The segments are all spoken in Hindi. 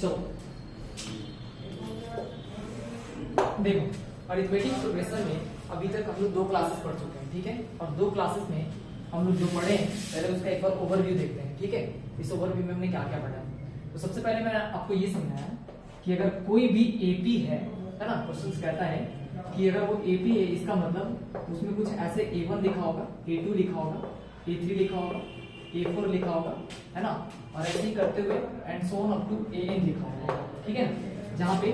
चलो देखो, अरिथमेटिक प्रोग्रेशन में अभी तक हम लोग 2 क्लासेस पढ़ चुके हैं, ठीक है। और 2 क्लासेस में हम लोग जो पढ़े हैं पहले उसका एक बार ओवरव्यू देखते हैं, ठीक है। इस ओवरव्यू में हमने क्या क्या पढ़ा है। तो सबसे पहले मैंने आपको ये समझाया कि अगर कोई भी एपी है ना, क्वेश्चन कहता है कि अगर वो एपी है इसका मतलब उसमें कुछ ऐसे A1 लिखा होगा, A2 लिखा होगा, A3 लिखा होगा, A4 लिखा होगा, है ना। और ऐसे ही करते हुए and so on up to AN लिखा होगा, ठीक है ना। जहाँ पे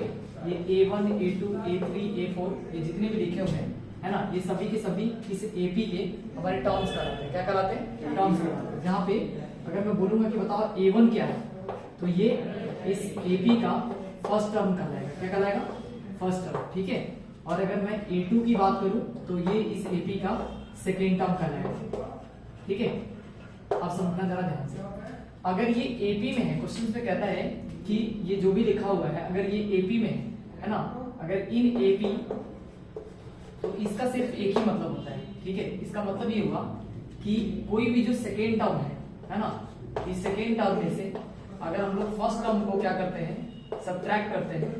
ये A1, A2, A3, A4 ये जितने भी लिखे हुए हैं, है ना, ये सभी के सभी इस एपी के हमारे टर्म्स कराते हैं। क्या कराते हैं? टर्म्स कराते हैं। जहाँ पे अगर मैं बोलूंगा कि बताओ A1 क्या है, तो ये इस एपी का फर्स्ट टर्म कहलाएगा। क्या कहलाएगा? फर्स्ट टर्म, ठीक है। और अगर मैं A2 की बात करूं तो ये इस एपी का सेकेंड टर्म कहलाएगा, ठीक है। आप समझना जरा ध्यान से। अगर ये एपी में है, क्वेश्चन में कहता है कि ये जो भी लिखा हुआ है अगर ये एपी में है ना, अगर इन एपी, तो इसका सिर्फ एक ही मतलब होता है, ठीक है। इसका मतलब ये हुआ कि कोई भी जो सेकेंड टर्म है ना, इस सेकेंड टर्म में से अगर हम लोग फर्स्ट टर्म को क्या करते हैं, सब्ट्रैक्ट करते हैं,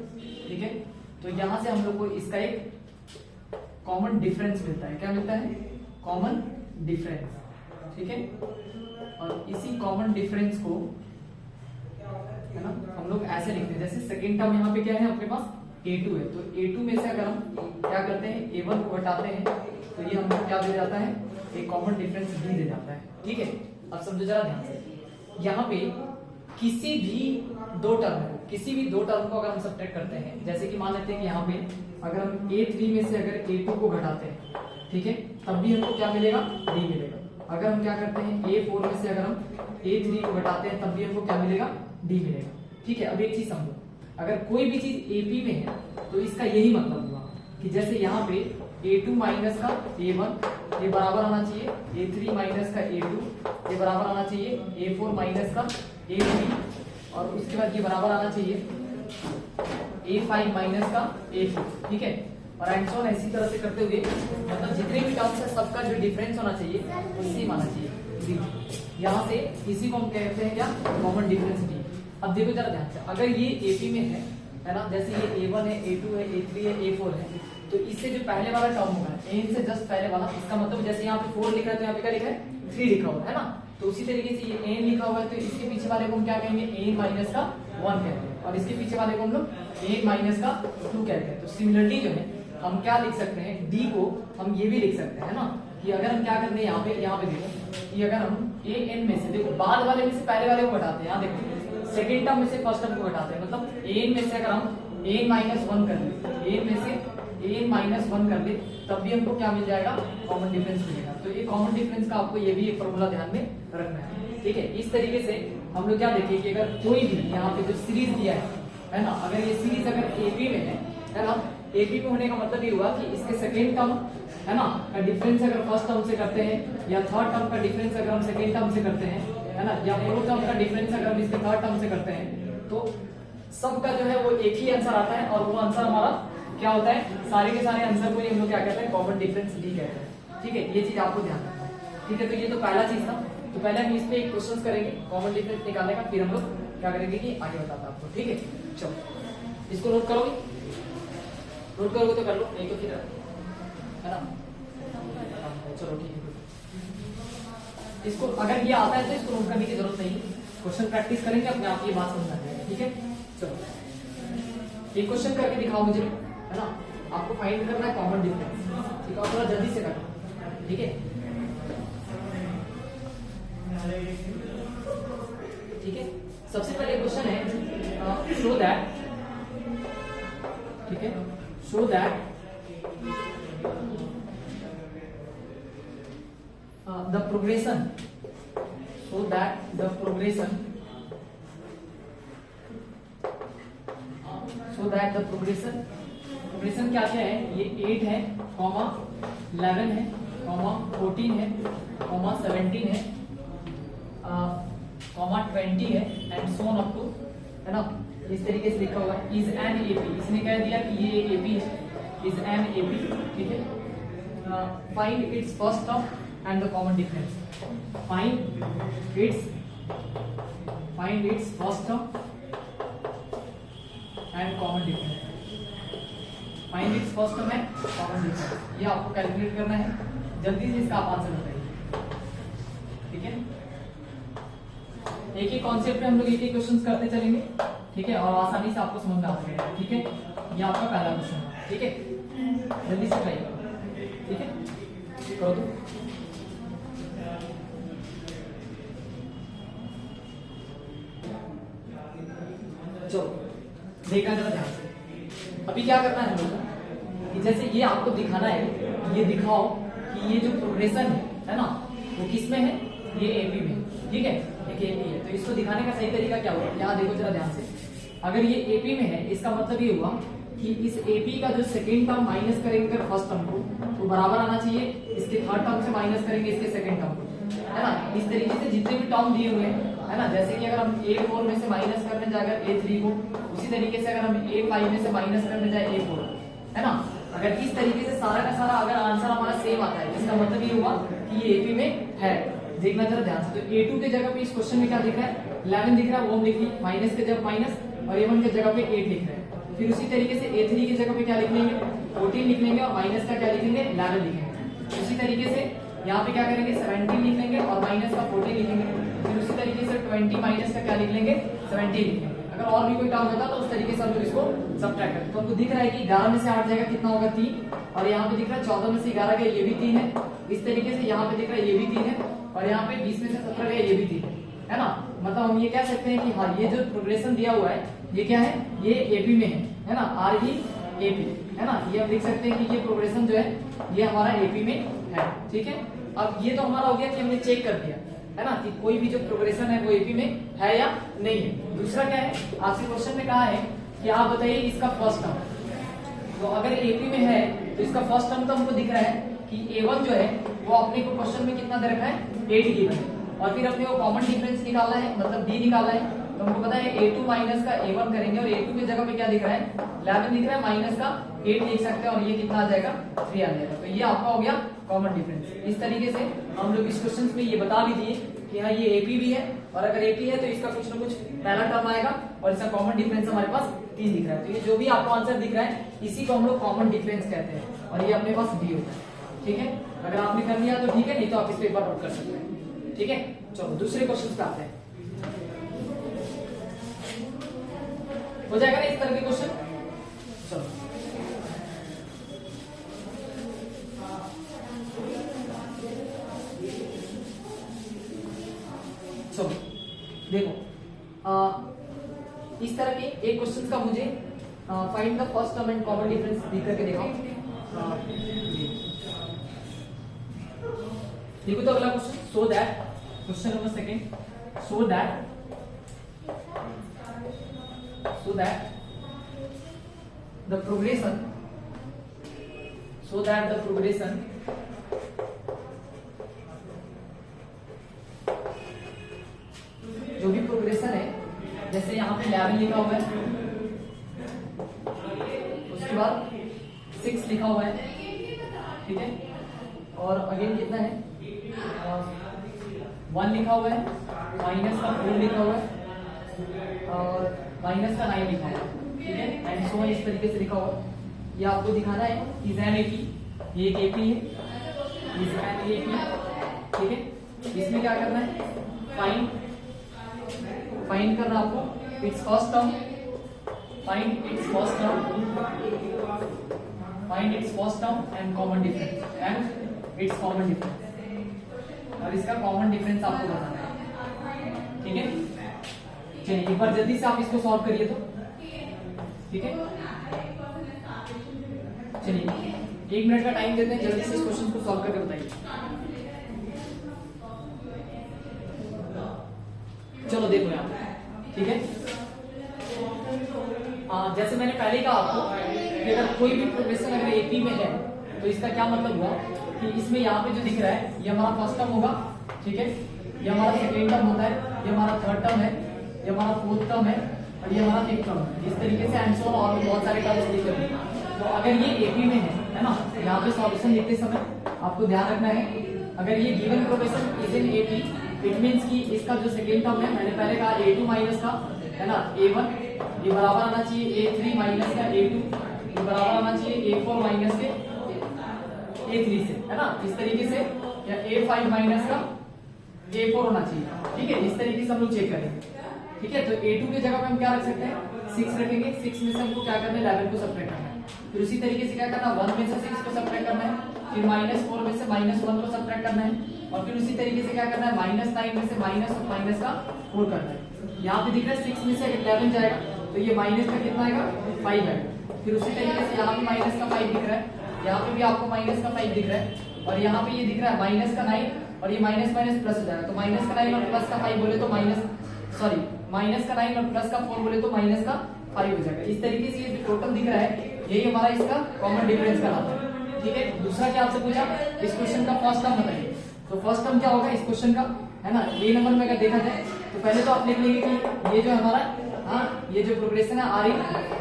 ठीक है, तो यहां से हम लोग को इसका एक कॉमन डिफरेंस मिलता है। क्या मिलता है? कॉमन डिफरेंस, ठीक है। और इसी कॉमन डिफरेंस को, है ना, हम लोग ऐसे लिखते हैं जैसे सेकेंड टर्म यहाँ पे क्या है अपने पास A2 है, तो A2 में से अगर हम क्या करते हैं A1 को हटाते हैं तो ये हमको क्या दे जाता है? एक कॉमन डिफरेंस B दे जाता है, ठीक है। अब समझो जरा ध्यान से। यहाँ पे किसी भी दो टर्म को अगर हम सब्ट्रैक्ट करते हैं, जैसे कि मान लेते हैं कि यहाँ पे अगर हम A3 में से अगर A2 को घटाते हैं, ठीक है, तब भी हमको क्या मिलेगा? D मिलेगा। अगर हम क्या करते हैं A4 में से अगर हम A3 को घटाते हैं तब भी हमको क्या मिलेगा? D मिलेगा, ठीक है। अब एक चीज समझो, अगर कोई भी चीज AP में है तो इसका यही मतलब हुआ कि जैसे यहाँ पे A2 माइनस का A1 ये बराबर आना चाहिए A3 माइनस का A2 ये बराबर आना चाहिए A4 माइनस का A3, और उसके बाद ये बराबर आना चाहिए A5 माइनस का A4, ठीक है। और एंड सो ऑन इसी तरह से करते हुए मतलब जितने भी टर्म्स है सबका जो डिफरेंस होना चाहिए वो सेम आना चाहिए। यहाँ से इसी को हम कहते हैं क्या? Common difference D. अब देखो जरा ध्यान से, अगर ये एपी में है ना, जैसे ये A1 है, A2 है, A3 है, A4 है, तो इससे जो पहले वाला टर्म होगा एन से जस्ट पहले वाला, इसका मतलब जैसे यहाँ पे 4 लिखा है तो यहाँ पे क्या लिखा है? 3 लिखा हुआ है ना। तो उसी तरीके से ये एन लिखा हुआ है तो इसके पीछे वाले को हम क्या कहेंगे? एन माइनस का 1 कहते हैं, और इसके पीछे वाले को हम लोग एन माइनस का 2 कहते हैं। तो सिमिलरली जो है हम क्या लिख सकते हैं? डी को हम ये भी लिख सकते हैं ना, कि अगर हम क्या करते हैं यहाँ पे देखो कि अगर हम ए एन में से, देखो बाद वाले में से पहले वाले को घटाते हैं, यहाँ देखो सेकेंड टर्म में से फर्स्ट टर्म को घटाते हैं, मतलब एन में से अगर हम एन माइनस 1 कर ले, एन में से एन माइनस 1 कर ले, तब भी हमको क्या मिल जाएगा? कॉमन डिफरेंस मिलेगा। तो ये कॉमन डिफरेंस का आपको ये भी एक फॉर्मूला ध्यान में रखना है, ठीक है। इस तरीके से हम लोग क्या देखिए कि अगर कोई भी यहाँ पे जो सीरीज दिया है ना, अगर ये सीरीज अगर एपी में है ना, एपी में होने का मतलब ये हुआ कि इसके सेकेंड टर्म है ना का डिफरेंस अगर फर्स्ट टर्म से करते हैं, या थर्ड टर्म का डिफरेंस अगर हम सेकेंड टर्म से करते हैं, है ना, या फोर्थ टर्म का डिफरेंस अगर हम इसके थर्ड टर्म से करते हैं, तो सबका जो है वो एक ही आंसर आता है। और वो आंसर हमारा क्या होता है? सारे के सारे आंसर को हम लोग क्या कहते हैं? कॉमन डिफरेंस डी कहते हैं, ठीक है। ये चीज आपको ध्यान रखना है, ठीक है। तो ये तो पहला चीज था। तो पहले हम इस पे एक क्वेश्चन करेंगे कॉमन डिफरेंस निकालने का, फिर हम लोग क्या करेंगे कि आगे बताता आपको, ठीक है। चलो इसको नोट करोगे? नोट करोगे तो कर लो, नहीं तो फिर है ना। चलो ठीक है, इसको अगर ये आता है तो इसको नोट करने की जरूरत नहीं, क्वेश्चन प्रैक्टिस करेंगे अपने आप ये बात समझ आ जाएगी, ठीक है। चलो एक क्वेश्चन करके दिखाओ मुझे, है ना। आपको फाइंड करना है कॉमन डिफरेंस, ठीक है। थोड़ा जल्दी से करना, ठीक है, ठीक है। सबसे पहले क्वेश्चन है शो दैट, ठीक है, show that the progression, so that the progression क्या क्या है? ये 8 है, 11 है, 14 है, 17 है, 20 है, and so on up to, है ना। इस तरीके से लिखा हुआ है। इज एन एपी, इसने कह दिया कि ये एक एपी है, इज एन एपी, ठीक है। Find its first term and the common difference. Find its first term and common difference. Find its first term and common difference, ये आपको कैलकुलेट करना है। जल्दी से इसका आप आंसर बताइए, ठीक है। एक एक कॉन्सेप्ट पे हम लोग एक एक क्वेश्चन करते चलेंगे, ठीक है, और आसानी से आपको समझ में आ जाएगा, ठीक है। ये आपका पहला क्वेश्चन है, ठीक है, जल्दी से ट्राई, ठीक है, करो तो। चलो देखना जरा ध्यान से। अभी क्या करना है हम लोग को, कि जैसे ये आपको दिखाना है, ये दिखाओ कि ये जो प्रोग्रेशन है ना, वो किस में है, ये एपी में, ठीक है, एक एपी है। तो इसको दिखाने का सही तरीका क्या होगा, यहाँ देखो जरा ध्यान से। अगर ये एपी में है, इसका मतलब ये हुआ कि इस एपी का जो सेकेंड टर्म माइनस करेंगे फर्स्ट टर्म को, तो बराबर आना चाहिए इसके थर्ड टर्म से माइनस करेंगे इसके सेकेंड टर्म को, है ना। इस तरीके से जितने भी टर्म दिए हुए हैं, है ना, जैसे कि अगर हम A4 में से माइनस करने जाए A3 को, उसी तरीके से अगर हम A5 में से माइनस करने जाए A4, है ना। अगर इस तरीके से सारा का सारा अगर आंसर हमारा सेम आता है, इसका मतलब ये हुआ कि ये एपी में है। देखना जरा ध्यान से। तो A2 के जगह पे इस क्वेश्चन में क्या दिख रहा है, 11 दिख रहा है, वो हम लिख ली, माइनस के जगह माइनस, और A1 के जगह पे 8 लिख रहे हैं। फिर उसी तरीके से A3 की जगह पे क्या लिख लेंगे, 14 लिख लेंगे, और माइनस का क्या लिखेंगे, 11 लिखेंगे। उसी तरीके से यहाँ पे क्या करेंगे, 17 लिख लेंगे और माइनस का 14 लिखेंगे। फिर उसी तरीके से 20 माइनस का क्या लिख लेंगे, 17 लिख लेंगे। अगर और भी कोई टर्म होता तो उस तरीके से हम लोग इसको सब्ट्रैक्ट करते। तो हमको दिख रहा है कि 11 में से 8 जाएगा, कितना होगा, 3, और यहाँ पे दिख रहा है 14 में से 11 गया, ये भी 3 है। इस तरीके से यहाँ पे दिख रहा है ये भी 3 है, और यहाँ पे 20 में से 17 गया, ये भी 3 है ना। मतलब हम ये कह सकते हैं कि हाँ, ये जो प्रोग्रेशन दिया हुआ है ये क्या है, ये एपी में है ना, REAP, है ना। ये हम लिख सकते हैं कि ये प्रोग्रेशन जो है ये हमारा एपी में है, ठीक है। अब ये तो हमारा हो गया कि हमने चेक कर दिया, है ना, कि कोई भी जो प्रोग्रेशन है वो एपी में है या नहीं है। दूसरा क्या है, आपसे क्वेश्चन में कहा है कि आप बताइए इसका फर्स्ट टर्म। तो अगर एपी में है तो इसका फर्स्ट टर्म तो हमको दिख रहा है कि A1 जो है वो अपने को क्वेश्चन में कितना दे रखा है, 8 गिवन है, और फिर अपने को कॉमन डिफरेंस निकालना है, मतलब D निकालना है। तो हमको पता है A2 माइनस का A1 करेंगे, और A2 की जगह पे क्या दिख रहा है, 11 दिख रहा है, माइनस का 8 लिख सकते हैं, और ये कितना आ जाएगा, 3 आ जाएगा। तो ये आपका हो गया कॉमन डिफरेंस। इस तरीके से हम लोग इस क्वेश्चन में ये बता भी दिए कि हाँ ये एपी भी है, और अगर एपी है तो इसका कुछ ना कुछ पहला टर्म आएगा, और इसका कॉमन डिफरेंस हमारे पास 3 दिख रहा है। तो ये जो भी आपको आंसर दिख रहा है इसी को हम लोग कॉमन डिफरेंस कहते हैं, और ये अपने पास डी होता है, ठीक है। अगर आपने कर लिया तो ठीक है, नहीं तो आप इस पे एक बार नोट कर सकते हैं, ठीक है। चलो दूसरे क्वेश्चन पे आते हैं। हो जाएगा ना इस तरह के क्वेश्चन। चलो चलो देखो, इस तरह के एक क्वेश्चन का मुझे find the first term and common difference लिख करके दिखाओ। देखो तो अगला question, so that, question number second, so that the progression जो भी प्रोग्रेशन है, जैसे यहाँ पे 11 लिखा हुआ है, उसके बाद 6 लिखा हुआ है, ठीक है, और अगेन कितना है, 1 लिखा हुआ है, माइनस का 4 लिखा हुआ है, और माइनस का 9 लिखा हुआ है, ठीक है, एंड सो इस तरीके से लिखा हुआ है। ये आपको दिखाना है इज एन एपी, ये एक एपी है, इज एन एपी, ठीक है। इसमें क्या करना है, फाइंड करना आपको it's first term, find its first term and common difference, and it's common difference, और इसका कॉमन डिफरेंस आपको बताना है, ठीक है। चलिए एक बार जल्दी से आप इसको सॉल्व करिए तो, ठीक है। चलिए 1 मिनट का टाइम देते हैं, जल्दी से इस क्वेश्चन को सॉल्व करके बताइए। चलो देखो यहाँ, ठीक है। जैसे मैंने पहले कहा आपको कि अगर कोई भी प्रोग्रेशन अगर एपी में है तो इसका क्या मतलब हुआ कि इसमें यहाँ पे जो दिख रहा है ये हमारा फर्स्ट टर्म होगा, ठीक है, ये हमारा सेकेंड टर्म होता है, ये हमारा थर्ड टर्म है, ये हमारा फोर्थ टर्म है, और ये हमारा फिफ्थ टर्म है। इस तरीके से एंड सो ऑन और बहुत सारे टर्म्स लिखे हुए हैं। तो अगर ये एपी में है ना, यहाँ पे सॉल्यूशन लिखते समय आपको ध्यान रखना है, अगर ये given progression is in AP, it means कि इसका जो सेकेंड टर्म है, मैंने पहले कहा A2 माइनस का, है ना, A1 ये बराबर आना चाहिए A3 माइनस का A2, ये बराबर आना चाहिए A4 माइनस के A3 से, है ना। इस तरीके से, या A5 माइनस का A4 होना चाहिए, ठीक है। इस तरीके से हम लोग चेक करेंगे, ठीक है। तो A2 की जगह पे हम क्या रख सकते हैं, 6 रखेंगे। 6 में से हमको क्या करना है, 11 को सब्ट्रैक्ट करना है। फिर उसी तरीके से क्या करना है, 1 में से 6 को सब्ट्रैक्ट करना है। फिर -4 में से -1 को सब्ट्रैक्ट करना है। और फिर उसी तरीके से क्या करना है, -9 में से माइनस और माइनस का 4 करना है। यहाँ पे दिख रहा है 6 में से 11 जाएगा, तो ये माइनस का कितना आएगा, 5 आएगा। फिर उसी तरीके से यहाँ पे माइनस का 5 दिख रहा है, यहाँ पे भी आपको माइनस का 5 दिख रहा है, और यहाँ पे ये दिख रहा है माइनस का 9, और ये माइनस माइनस प्लस हो जाएगा। तो माइनस का 9 और प्लस का 5 बोले तो माइनस का 9 और प्लस का 4 बोले तो माइनस का 5 हो जाएगा। इस तरीके से ये जो टोटल दिख रहा है, यही हमारा इसका कॉमन डिफरेंस कहलाता है, ठीक है। दूसरा क्या आपसे पूछा, इस क्वेश्चन का फर्स्ट टर्म बताइए। तो फर्स्ट टर्म क्या होगा इस क्वेश्चन का, है ना। ए नंबर में अगर देखा जाए तो पहले तो आप लिख लेंगे कि ये जो हमारा, हाँ, ये जो प्रोग्रेशन है आर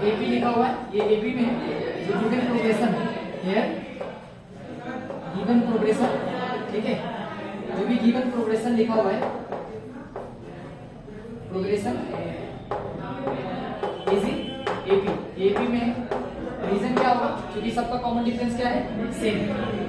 एपी लिखा हुआ है, ये एपी में है। जो गिवन प्रोग्रेशन है, गिवन प्रोग्रेशन, ठीक है। जो भी गिवन प्रोग्रेशन लिखा हुआ है, progression is in AP, AP में रीजन क्या होगा, क्योंकि सबका कॉमन डिफरेंस क्या है, सेम।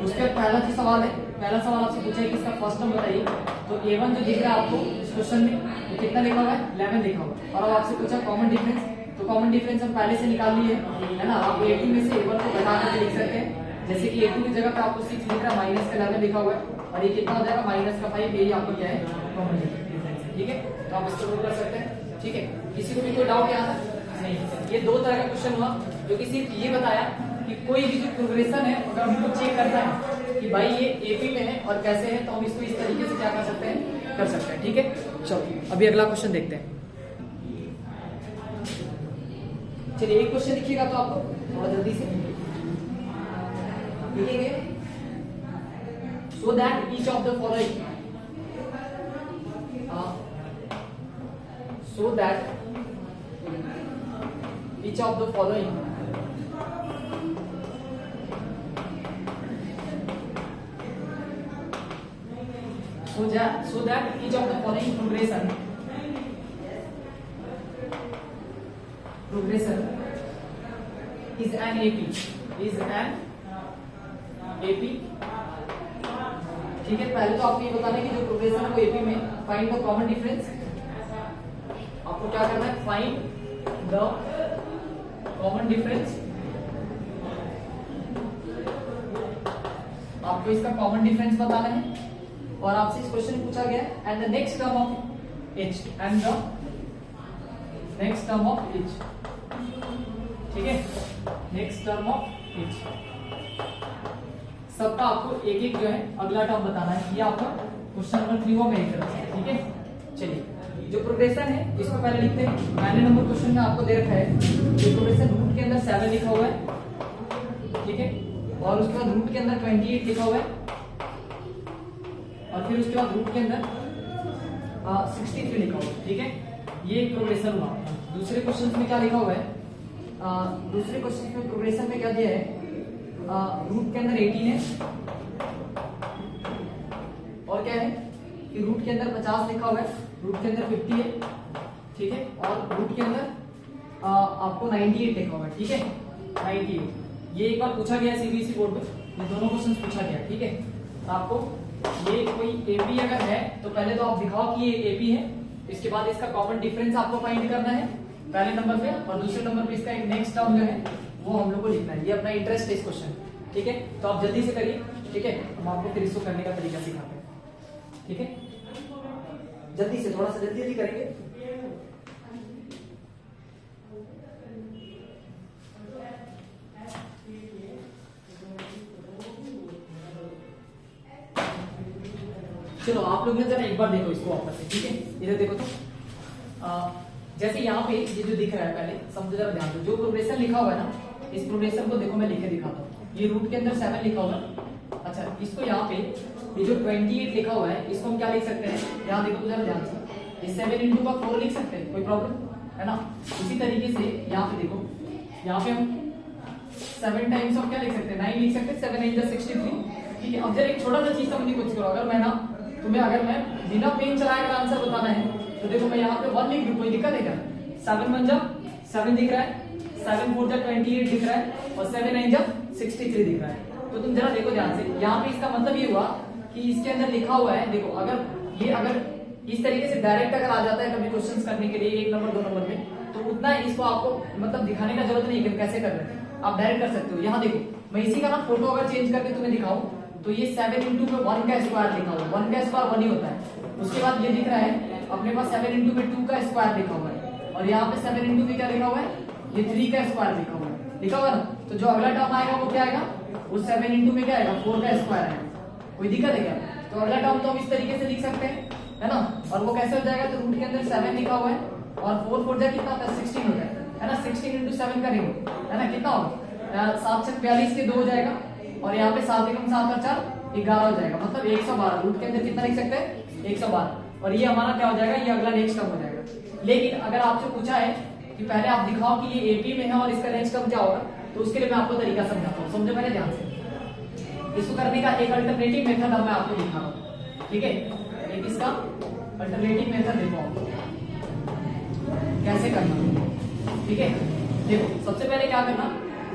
उसके बाद पहला जो सवाल है, पहला सवाल आपसे पूछा है कि इसका फर्स्ट टर्म बताइए। तो A1 जो दिख रहा है आपको इस क्वेश्चन में, तो कितना लिखा हुआ है, 11 लिखा हुआ है। और अब आपसे पूछा कॉमन डिफरेंस, तो कॉमन डिफरेंस हम पहले से निकाल लिए, है ना। आप A2 में से A1 को घटा करके लिख सकते हैं। जैसे कि A2 की जगह पे आपको 6 लिख रहा है, माइनस का 11 लिखा हुआ है, और ये कितना हो जाएगा, माइनस का 5। यही आपको क्या है, कॉमन डिफरेंस, ठीक है। तो आप इसको नोट कर सकते हैं, ठीक है। किसी को भी कोई डाउट यहाँ नहीं। ये दो तरह का क्वेश्चन हुआ, जो कि सिर्फ ये बताया कि कोई भी जो प्रोग्रेशन है, अगर हमको चेक करना है कि भाई ये एपी में है और कैसे है, तो हम इसको इस तरीके से क्या कर सकते हैं, कर सकते हैं, ठीक है। चलो अभी अगला क्वेश्चन देखते हैं। चलिए एक क्वेश्चन लिखिएगा तो आपको थोड़ा जल्दी से लिखेंगे। So that each of the following, so that each of the following so that each of the following progression is an AP, ठीक है। पहले तो आपको ये बताना है कि जो प्रोग्रेशन है वो एपी में, फाइंड द कॉमन डिफरेंस। आपको क्या करना है, फाइंड द कॉमन डिफरेंस। आपको इसका कॉमन डिफरेंस बताना है, और आपसे इस क्वेश्चन पूछा गया है and the next term of H, and the next term of H, ठीक है। नेक्स्ट टर्म ऑफ एच, सबका आपको एक एक जो है अगला टर्म बताना है। ये आपका क्वेश्चन नंबर 3 में एक तरफ से, ठीक है। चलिए जो प्रोग्रेशन है इसको पहले लिखते हैं। पहले नंबर क्वेश्चन में आपको दे रखा है जो प्रोग्रेशन रूट के अंदर 7 लिखा हुआ है, ठीक है। और उसके बाद रूट के अंदर 28 लिखा हुआ है, और फिर उसके बाद रूट के अंदर 63 लिखा हुआ है, ठीक है। ये एक प्रोग्रेशन हुआ। दूसरे क्वेश्चन में क्या लिखा हुआ है, दूसरे क्वेश्चन में प्रोग्रेशन में क्या दिया है, रूट के अंदर 18 है, और क्या है कि रूट के अंदर 50 लिखा हुआ है, रूट के अंदर 50 है, ठीक है। और रूट के अंदर आपको 98 लिखा हुआ है, ठीक है। 98 ये एक बार पूछा गया सीबीएसई बोर्ड में, ये दोनों क्वेश्चन पूछा गया, ठीक है। तो आपको ये कोई एपी अगर है तो पहले तो आप दिखाओ कि ये एपी है, इसके बाद इसका कॉमन डिफरेंस आपको फाइंड करना है पहले नंबर पे, और दूसरे नंबर पे इसका नेक्स्ट टर्म जो है वो हम लोग को लिखना है। ये अपना इंटरेस्ट है इस क्वेश्चन, ठीक है। तो आप जल्दी से करिए, ठीक है। हम आपको फिर इसको करने का तरीका सिखाते हैं, ठीक है। जल्दी से, थोड़ा सा जल्दी जल्दी करेंगे। चलो आप लोग जरा एक बार देखो इसको वापस से, ठीक है। इधर देखो तो जैसे यहाँ पे ये जो दिख रहा है, पहले समझो जरा ध्यान दो। जो प्रोग्रेशन लिखा हुआ है ना, इस प्रोग्रेशन को देखो मैं लिख के दिखाता हूँ। ये रूट के अंदर 7 लिखा हुआ है, अच्छा। इसको यहाँ पे ये जो 28 लिखा हुआ है, इसको हम क्या लिख सकते हैं, यहाँ देखो जरा ध्यान से, ये 7 × का 4 लिख सकते हैं, कोई प्रॉब्लम है ना। इसी तरीके से यहाँ पे देखो, यहाँ पे हम 7 टाइम्स ऑफ क्या लिख सकते हैं, 9 लिख सकते हैं, 7 × 63, ठीक है। अब जरा एक छोटा सा चीज समझने की कोशिश करो। अगर मैं ना तुम्हें, अगर मैं बिना पेन चलाए अगर आंसर बताना है, तो देखो मैं यहाँ पे 1 लिख दूं, कोई दिक्कत है क्या, 7 × 7 दिख रहा है, 7 4 28 दिख रहा है और 7 9 63 दिख रहा है। तो तुम जरा देखो ध्यान से, यहाँ पे इसका मतलब ये हुआ कि इसके अंदर लिखा हुआ है, देखो अगर इस तरीके से डायरेक्ट अगर आ जाता है कभी क्वेश्चंस करने के लिए 1 नंबर 2 नंबर में, तो उतना इसको आपको मतलब दिखाने का जरूरत नहीं है कि कैसे कर रहे हैं, आप डायरेक्ट कर सकते हो। यहाँ देखो मैं इसी का ना फोटो अगर चेंज करके तुम्हें दिखाऊं तो ये 7 इंटू में 1 का स्क्वायर लिखा हुआ है, 1 का स्क्वायर 1 ही होता है। उसके बाद ये दिख रहा है अपने पास 7 इंटू में 2 का स्क्वायर लिखा हुआ है और यहाँ पे 7 इंटू में क्या लिखा हुआ है, ये 3 का स्क्वायर लिखा हुआ है, लिखा हुआ ना। तो जो अगला टर्म आएगा वो क्या आएगा, वो 7 इंटू में क्या आएगा, 4 का स्क्वायर आएगा। कोई दिक्कत है क्या? तो अगला टर्म तो हम इस तरीके से लिख सकते हैं, है ना। और वो कैसे हो जाएगा, तो रूट के अंदर 7 लिखा हुआ है और 4 4 जा कितना होता है, 16 हो जाएगा, है ना। 16 इंटू 7 करेंगे, है ना, कितना होगा 7 से 42 के 2 हो जाएगा और यहाँ पे 7 एकम 7 और 4 11 हो जाएगा, मतलब 112। रूट के अंदर कितना लिख सकते हैं, 112। और ये हमारा क्या हो जाएगा, ये अगला नेक्स्ट टर्म हो जाएगा। लेकिन अगर आपसे पूछा है कि पहले आप दिखाओ कि ये एपी में है और इसका नेक्स्ट टर्म क्या होगा, तो उसके लिए मैं आपको तरीका समझाता हूँ, समझो पहले ध्यान से। इसको करने का एक अल्टरनेटिव मेथड मैं आपको दिखा रहा हूँ, ठीक है। एक इसका अल्टरनेटिव मेथड देखो कैसे करना, ठीक है। देखो सबसे पहले क्या करना,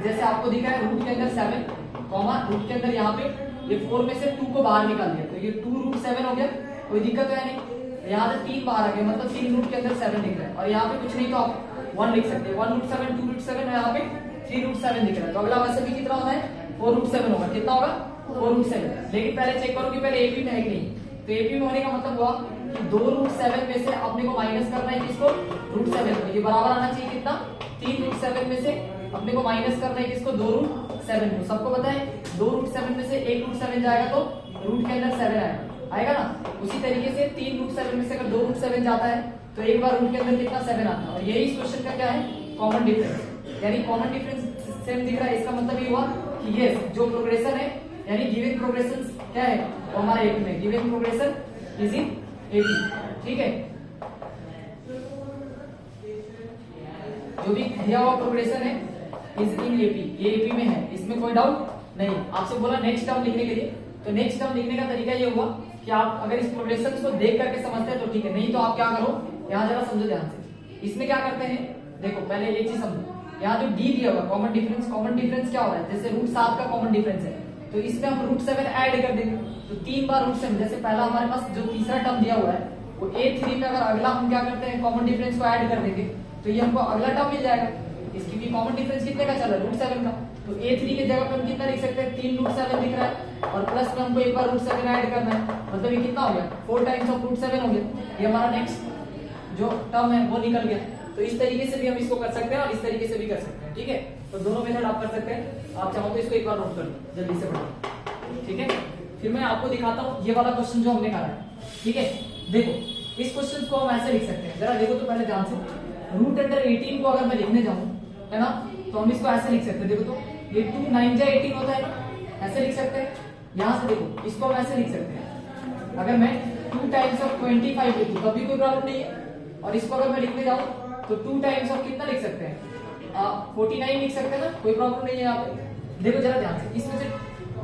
जैसे आपको दिखा है रूट के अंदर 7 कॉमा रूट के अंदर यहाँ पे ये 4 में से 2 को बाहर निकाल दिया, तो ये 2 रूट 7 हो गया, कोई दिक्कत है नहीं। यहाँ से 3 बाहर आ गया, मतलब 3 रूट के अंदर 7 दिख रहा है और यहाँ पे कुछ नहीं तो आप 1 लिख सकते हैं, 1 रूट 7 2 रूट 7 यहाँ पे 3 रूट 7 दिख रहा है। तो अगला वैसे भी कितना होता है, 4 रूट 7 होगा, कितना होगा 4 रूट 7। लेकिन पहले चेक करो कि पहले एपी में है कि नहीं। तो एपी में होने का मतलब हुआ कि 2 रूट 7 में से अपने को माइनस करना है किसको, रूट 7 को। ये बराबर आना चाहिए कितना, 3 रूट 7 में से अपने को माइनस करना है किसको, 2 रूट 7 को। सबको पता है 2 रूट 7 में से 1 रूट 7 जाएगा तो रूट के अंदर 7 आएगा ना। उसी तरीके से 3 रूट 7 में से अगर 2 रूट 7 जाता है तो एक बार रूट के अंदर कितना 7 आता है। और यही इस क्वेश्चन का क्या है, कॉमन डिफरेंस, यानी कॉमन डिफरेंस सेम दिख रहा है। इसका मतलब ये हुआ कि ये जो प्रोग्रेशन है, यानी गिवन प्रोग्रेशन क्या है, वो हमारा एपी में, given progression is in AP, ठीक है। जो भी दिया हुआ प्रोग्रेशन है इज इन एपी, ये एपी में है, इसमें कोई डाउट नहीं। आपसे बोला नेक्स्ट टर्म लिखने के लिए, तो नेक्स्ट टर्म लिखने का तरीका ये हुआ कि आप अगर इस प्रोग्रेशन को देख करके समझते हैं तो ठीक है, नहीं तो आप क्या करो, यहाँ जरा समझो ध्यान से। इसमें क्या करते हैं, देखो पहले एक चीज समझो, यहाँ जो डी दिया हुआ कॉमन डिफरेंस, कॉमन डिफरेंस क्या हो रहा है, जैसे रूट 7 का कॉमन डिफरेंस है तो इसमें हम रूट 7 ऐड कर देंगे, तो 3 बार रूट 7। जैसे पहला हमारे पास जो तीसरा टर्म दिया हुआ है वो A3 में, अगर अगला हम क्या करते हैं कॉमन डिफरेंस को ऐड कर देंगे तो ये हमको अगला टर्म मिल जाएगा। इसकी भी कॉमन डिफरेंस कितने का चल रहा है, रूट 7 का। तो A3 की जगह पे हम कितना लिख सकते हैं, 3 रूट 7 दिख रहा है और प्लस में हमको एक बार रूट 7 ऐड करना है, मतलब ये कितना हो गया, 4 टाइम्स ऑफ रूट 7 हो गया। ये हमारा नेक्स्ट जो टर्म है वो निकल गया। तो इस तरीके से भी हम इसको कर सकते हैं और इस तरीके से भी कर सकते हैं, ठीक है। तो दोनों मेथड आप कर सकते हैं। आप चाहो तो इसको एक बार नोट कर लो, जल्दी से पढ़ो, ठीक है। फिर मैं आपको दिखाता हूँ ये वाला क्वेश्चन जो हमने करा है, ठीक है। देखो इस क्वेश्चन को हम ऐसे लिख सकते हैं, जरा देखो तो पहले ध्यान से। रूट अंडर 18 को अगर मैं लिखने जाऊं, है ना, तो हम इसको ऐसे लिख सकते हैं। देखो तो ये 2 9 जा 18 होता है ना, ऐसे लिख सकते हैं। यहाँ से देखो इसको हम ऐसे लिख सकते हैं, अगर मैं 2 टाइम्स ऑफ 25 लिखूं तब भी कोई प्रॉब्लम नहीं है। और इसको अगर मैं लिखने जाऊं तो 2 टाइम्स ऑफ कितना लिख सकते हैं, 49 लिख सकते हैं ना, कोई प्रॉब्लम नहीं है यहाँ पे। देखो जरा ध्यान से, इसमें से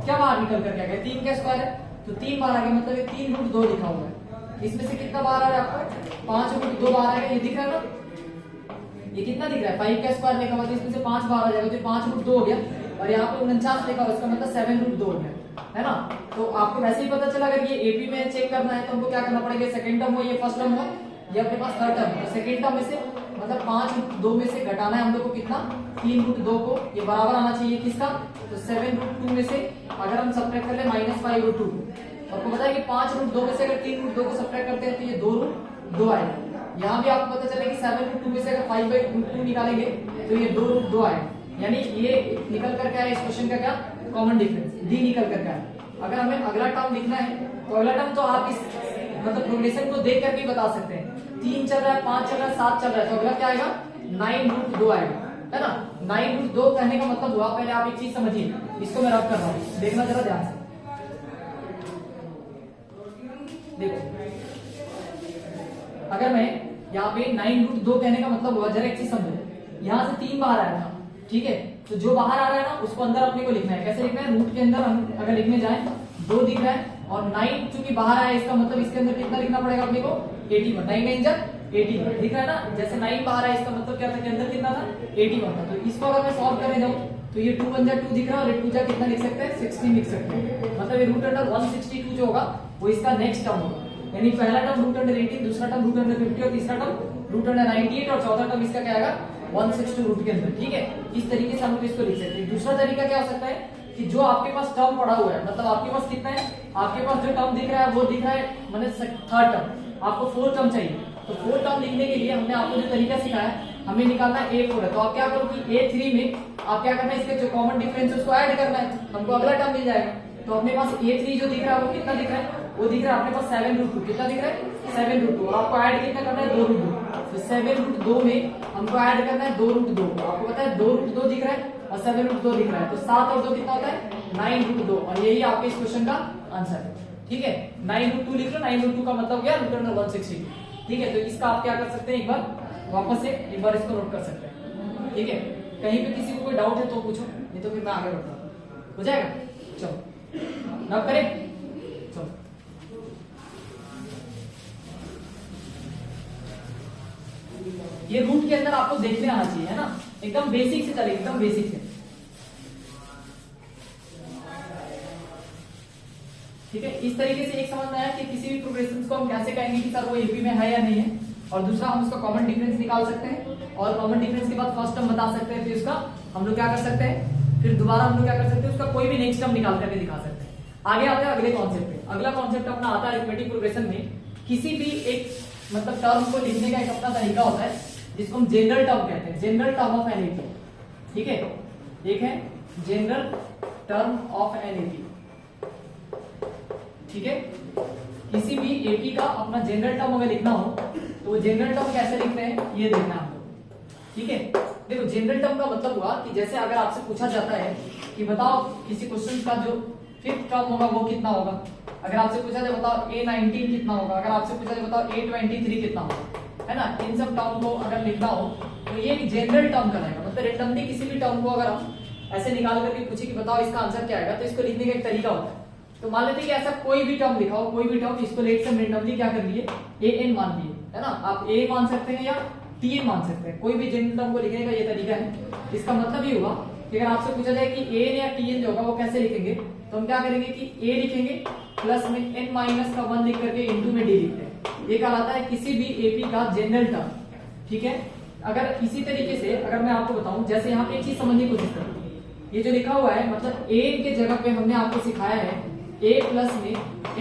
क्या बाहर निकल कर क्या गया, 3 का स्क्वायर है तो 3 बाहर आ गया, मतलब ये 3 रूट 2 लिखा हुआ है। इसमें से कितना बाहर आ रहा है आपको, 5 रूट 2 बाहर आएगा, ये दिख रहा है ना, ये कितना दिख रहा है, 5 का स्क्वायर लिखा हुआ है, इसमें से 5 बाहर आ जाएगा तो 5 रूट 2 हो गया। और यहाँ पे 49 लिखा हुआ, इसका मतलब 7 रूट 2 हो गया, है ना। तो आपको वैसे ही पता चला अगर ये एपी में चेक करना है तो हमको क्या करना पड़ेगा, सेकंड टर्म हो, ये फर्स्ट टर्म हो, ये अपने पास थर्ड टर्म है। सेकंड टर्म में से मतलब 5 रूट 2 में से घटाना है हम लोग को कितना, 3 रूट 2 को, ये बराबर आना चाहिए किसका, तो 7 रूट 2 में से अगर हम सब्ट्रैक्ट कर ले -5 रूट 2 को, आपको पता है कि 5 रूट 2 में से अगर 3 रूट 2 को सब्ट्रैक्ट करते हैं तो ये 2 रूट 2 आएगा। यहाँ भी आपको पता चले कि 7 रूट 2 में से अगर 5/√2 निकालेंगे तो ये 2 रूट 2 आएगा, यानी ये निकल कर क्या है, इस क्वेश्चन का क्या कॉमन डिफरेंस डी निकल कर क्या है। अगर हमें अगला टर्म लिखना है तो अगला टर्म तो आप इस मतलब प्रोग्रेशन को देख करके बता सकते हैं, 3 चल रहा है, 5 चल रहा है, 7 चल रहा है, तो अगला क्या आएगा, 9 रूट 2 आएगा, है ना। 9 रूट 2 कहने का मतलब हुआ, पहले आप एक चीज समझिए, इसको मैं रब कर रहा हूँ, देखना जरा ध्यान से। देखो अगर मैं यहाँ पे 9 रूट 2 कहने का मतलब हुआ, जरा एक चीज समझो, यहाँ से 3 बाहर आया था, ठीक है, तो जो बाहर आ रहा है ना उसको अंदर अपने को लिखना है। कैसे लिखना है, रूट के अंदर हम अगर लिखने जाए 2 दिख रहा है और 9 चूंकि बाहर आया, इसका मतलब इसके अंदर कितना लिखना पड़ेगा अपने को, 81, 9 9 जा 81 दिख रहा है ना, जैसे 9 बाहर है इसका मतलब क्या था कि अंदर कितना था 81 था। तो इसको अगर मैं सॉल्व करने जाऊं तो ये 2 1 जा 2 दिख रहा है और 2 जा कितना लिख सकते हैं 16 लिख सकते हैं। मतलब ये रूट अंडर 162 जो होगा वो इसका नेक्स्ट टर्म होगा, यानी पहला टर्म रूट अंडर 18, दूसरा टर्म रूट अंडर 50 और तीसरा टर्म रूट अंडर 98 और चौथा टर्म इसका क्या आएगा 162 रूट के अंदर। ठीक है, इस तरीके से हम लोग इसको लिख सकते हैं। दूसरा तरीका क्या हो सकता है कि जो आपके पास टर्म पड़ा हुआ है, मतलब आपके पास कितना है, आपके पास जो टर्म दिख रहा है वो दिख रहा है मतलब थर्ड टर्म, आपको 4 टर्म चाहिए। तो 4 टर्म लिखने के लिए हमने आपको जो तरीका सिखाया है, हमें निकालना है A4 है। तो आप क्या करो कि A3 में आप क्या करना है, इसके जो कॉमन डिफरेंस है उसको ऐड करना है, हमको अगला टर्म मिल जाएगा। तो अपने पास A3 जो दिख रहा है वो कितना दिख रहा है, वो दिख रहा है अपने पास 7√2। कितना दिख रहा है 7√2, और आपको ऐड कितना करना है 2√2। तो 7√2 में हमको ऐड करना है 2√2। आपको पता है 2√2 दिख रहा है और 7√2 दिख रहा है, तो 7 और 2 कितना होता है 9√2, और यही आपके इस क्वेश्चन का आंसर है। ठीक है, 9√2 लिख लो, 9√2 का मतलब क्या रूट अंडर 160। ठीक है, तो इसका आप क्या कर सकते हैं, एक बार वापस से एक बार इसको नोट कर सकते हैं। ठीक है, कहीं पे किसी को कोई डाउट है तो पूछो, नहीं तो फिर मैं आगे बढ़ता हूं, हो जाएगा। चलो नोट करें, चलो ये रूट के अंदर आपको देखने आना चाहिए, है ना, एकदम बेसिक से चले, एकदम बेसिक से। ठीक है, इस तरीके से एक समझ में आया कि किसी भी प्रोग्रेशन को हम कैसे कहेंगे कि सर वो एपी में है या नहीं है, और दूसरा हम उसका कॉमन डिफरेंस निकाल सकते हैं, और कॉमन डिफरेंस के बाद फर्स्ट टर्म बता सकते हैं, फिर उसका हम लोग क्या कर सकते हैं, फिर दोबारा हम लोग क्या कर सकते हैं, उसका कोई भी नेक्स्ट टर्म निकाल करके दिखा सकते हैं। आगे आते हैं अगले कॉन्सेप्ट पे। अगला कॉन्सेप्ट अपना आता है अरिथमेटिक प्रोग्रेशन में किसी भी एक मतलब टर्म को लिखने का एक अपना तरीका होता है जिसको हम जनरल टर्म कहते हैं, general term of an AP. ठीक है, एक है general term of an AP. ठीक है, किसी भी एपी का अपना जनरल टर्म अगर लिखना हो तो वो जनरल टर्म कैसे लिखते हैं ये देखना हम लोग। ठीक है, देखो जनरल टर्म का मतलब हुआ कि जैसे अगर आपसे पूछा जाता है कि बताओ किसी क्वेश्चन का जो फिफ्थ टर्म होगा वो कितना होगा, अगर आपसे पूछा जाए बताओ A19 कितना होगा, अगर आपसे पूछा जाए बताओ A23 कितना होगा, है ना, इन सब टर्म को अगर लिखना हो तो ये एक जनरल टर्म कराएगा। मतलब रेंडमली किसी भी टर्म को अगर हम ऐसे निकाल करके पूछे कि बताओ इसका आंसर क्या आएगा, तो इसको लिखने का एक तरीका होता है। तो मान लेते हैं कि ऐसा कोई भी टर्म लिखा हो, कोई भी टर्म, इसको लेट से रेंडमली क्या कर लिए an मान लिए, है ना, आप a मान सकते हैं या tn मान सकते हैं, कोई भी जनरल टर्म को लिखने का ये तरीका है। इसका मतलब ये हुआ कि अगर आपसे पूछा जाए कि an या tn जो होगा वो कैसे लिखेंगे, तो हम क्या करेंगे कि a लिखेंगे प्लस में n माइनस का 1 लिख करके इनटू में d लिखते हैं। ये कहलाता है किसी भी एपी का जनरल टर्म। ठीक है, अगर इसी तरीके से अगर मैं आपको बताऊं, जैसे यहाँ पे एक चीज समझने की कोशिश करो, ये जो लिखा हुआ है मतलब a के जगह पे हमने आपको सिखाया है a प्लस में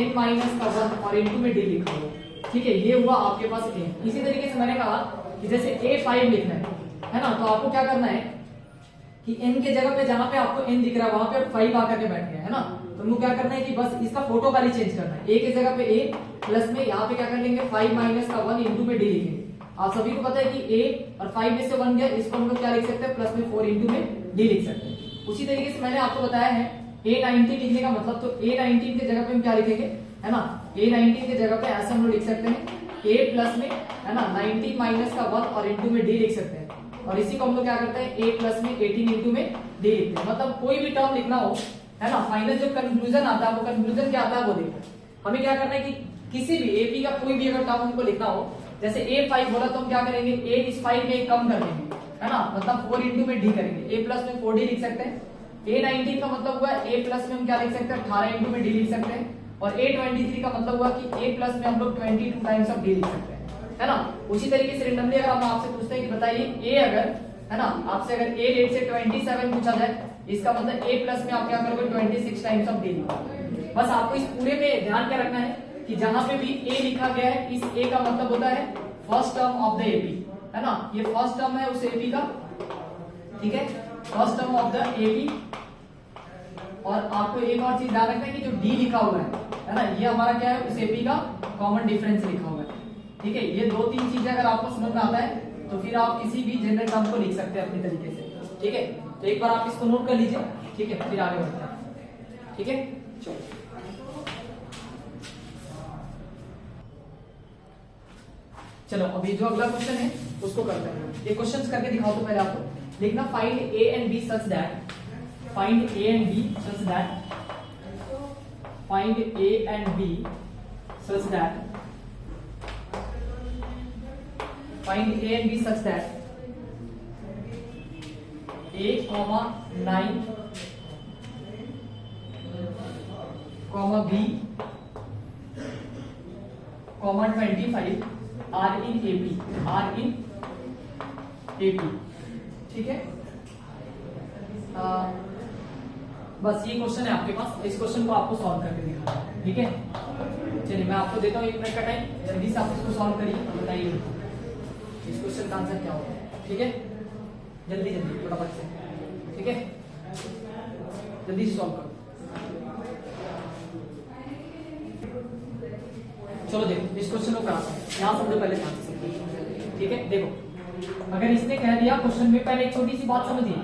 n माइनस का 1 और इनटू में d लिखा हुआ। ठीक है, ये हुआ आपके पास a। इसी तरीके से मैंने कहा कि जैसे a5 लिखना है ना, तो आपको क्या करना है कि n के जगह पे जहां पे आपको n दिख रहा है वहां पे 5 आकर के बैठ गया, है ना, तो हमको क्या करना है कि बस इसका फोटो वाली चेंज करना है। a के जगह पे a प्लस में यहाँ पे क्या कर लेंगे 5 माइनस का 1 इनटू में d लिखेंगे। आप सभी को पता है कि a और 5 में से 1 गया, इसको हम लोग क्या लिख सकते हैं प्लस में 4 इनटू में d लिख सकते हैं। उसी तरीके से मैंने आपको बताया है A19 लिखने का मतलब, तो A19 के जगह पे हम क्या लिखेंगे, है ना, A19 के जगह पे ऐसे हम लोग लिख सकते हैं A प्लस में, है ना, 19 माइनस का 1 और इनटू में d लिख सकते हैं। और इसी को हम लोग क्या करते हैं A प्लस में 18 इनटू में d लिखते हैं। मतलब कोई भी टर्म लिखना हो, है ना, फाइनल जो कंक्लूजन आता है वो कंक्लूजन क्या आता है वो देखो। हमें क्या करना है कि किसी भी एपी का कोई भी अगर टर्म हमको लिखना हो, जैसे A5 बोला तो हम क्या करेंगे A इस 5 में कम कर देंगे, है ना, मतलब 4 इनटू में d करेंगे, A प्लस में 4d लिख सकते हैं। A19 का मतलब हुआ A प्लस में हम क्या लिख सकते हैं 18 इनटू में d लिख सकते हैं। और A23 का मतलब हुआ कि A प्लस में हम लोग 22 टाइम्स ऑफ d लिख सकते हैं, है ना। उसी तरीके से रेंडमली अगर हम आपसे पूछते हैं कि बताइए A अगर, है ना, आपसे अगर A रेट से 27 पूछा जाए, इसका मतलब A प्लस में आप क्या करोगे 26 टाइम्स ऑफ d लिखोगे। बस आपको इस पूरे में ध्यान क्या रखना है कि जहां पे भी A लिखा गया है, इस A का मतलब होता है first term of the AP, है ना, ये फर्स्ट टर्म है उस एपी का। ठीक है, first term of the AP. और आपको एक और चीज ध्यान रखना है कि जो डी लिखा हुआ है ना, ये हमारा क्या है उस एपी का कॉमन डिफरेंस लिखा हुआ है। ठीक है, ये 2-3 चीजें अगर आपको समझ में आता है तो फिर आप किसी भी जनरल टर्म को लिख सकते हैं अपने तरीके से। ठीक है, तो एक बार आप इसको नोट कर लीजिए। ठीक है, फिर आगे बढ़ते हैं। ठीक है, चलो अभी जो अगला क्वेश्चन है उसको करते हैं। ये क्वेश्चंस करके दिखाओ तो पहले आपको लिखना find A and B such that, find A and B such that, find A and B such that find A and B such that a, 9, b, 25 are in AP, ठीक है। बस ये क्वेश्चन है आपके पास, इस क्वेश्चन को आपको सॉल्व करके दिखाना है, ठीक है। चलिए मैं आपको देता हूँ 1 मिनट का टाइम, जल्दी से आप इसको सॉल्व करिए और बताइए इस क्वेश्चन का आंसर क्या होगा, ठीक है। जल्दी जल्दी फटाफट से, ठीक है, जल्दी से सॉल्व करो। चलो देखो इस क्वेश्चन को कराते हैं, यहाँ समझो पहले ध्यान से, ठीक है। देखो अगर इसने कह दिया क्वेश्चन में, पहले एक छोटी सी बात समझिए,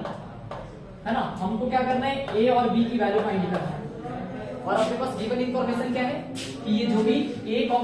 है ना। हमको क्या करना है, ए और बी की वैल्यू फाइंड करना है, और आपके पास गिवन इंफॉर्मेशन क्या है कि ये जो भी a, 9,